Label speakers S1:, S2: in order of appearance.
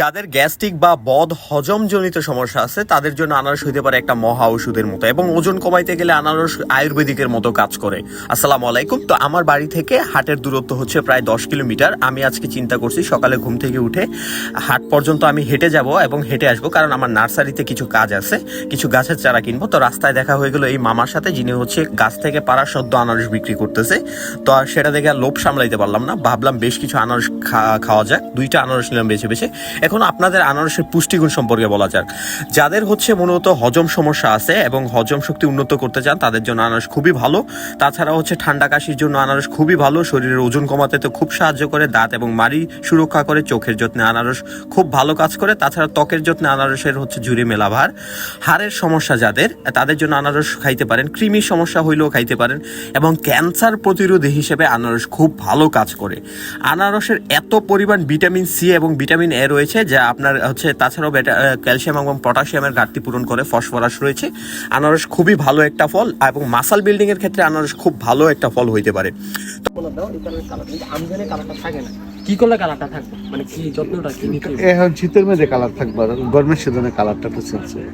S1: যাদের গ্যাস্ট্রিক বা বদ হজমজনিত সমস্যা আছে তাদের জন্য আনারস হইতে পারে একটা মহা ওষুধের মতো, এবং ওজন কমাইতে গেলে আনারস আয়ুর্বেদিকের মতো কাজ করে। আসসালামু আলাইকুম। তো আমার বাড়ি থেকে হাটের দূরত্ব হচ্ছে প্রায় 10 কিলোমিটার। আমি আজকে চিন্তা করছি সকালে ঘুম থেকে উঠে হাট পর্যন্ত আমি হেঁটে যাব এবং হেঁটে আসবো, কারণ আমার নার্সারিতে কিছু কাজ আছে, কিছু গাছের চারা কিনবো। তো রাস্তায় দেখা হয়ে গেল এই মামার সাথে, যিনি হচ্ছে গাছ থেকে পাড়া সদ্য আনারস বিক্রি করতেছে। তো আর সেটা দেখে আর লোভ সামলাইতে পারলাম না, ভাবলাম বেশ কিছু আনারস খাওয়া যাক। 2টা আনারস নিলাম বেছে বেছে। এখন আপনাদের আনারসের পুষ্টিগুণ সম্পর্কে বলা যাক। যাদের হচ্ছে মূলত হজম সমস্যা আছে এবং হজম শক্তি উন্নত করতে চান তাদের জন্য আনারস খুবই ভালো। তাছাড়া হচ্ছে ঠান্ডা কাশির জন্য আনারস খুবই ভালো, শরীরের ওজন কমাতে তো খুব সাহায্য করে, দাঁত এবং মাড়ি সুরক্ষা করে, চোখের যত্নে আনারস খুব ভালো কাজ করে। তাছাড়া ত্বকের যত্নে আনারসের হচ্ছে ঝুরি মেলা ভার। হাড়ের সমস্যা যাদের, তাদের জন্য আনারস খাইতে পারেন। কৃমির সমস্যা হইলেও খাইতে পারেন, এবং ক্যান্সার প্রতিরোধী হিসেবে আনারস খুব ভালো কাজ করে। আনারসের এত পরিমাণ ভিটামিন সি এবং ভিটামিন এ রয়েছে যা আপনার হচ্ছে, তাছাড়াও ক্যালসিয়াম এবং পটাশিয়ামের ঘাটতি পূরণ করে, ফসফরাস রয়েছে। আনারস খুবই ভালো একটা ফল, এবং মাসল বিল্ডিং এর ক্ষেত্রে আনারস খুব ভালো একটা ফল হইতে পারে।
S2: কি করলে কালারটা থাকবে, মানে কি যত্নটা কি নিতে হবে?
S3: এখন শীতের মধ্যে কালার থাকবে, গরমের সিজনে কালারটা তো চেঞ্জ হয়।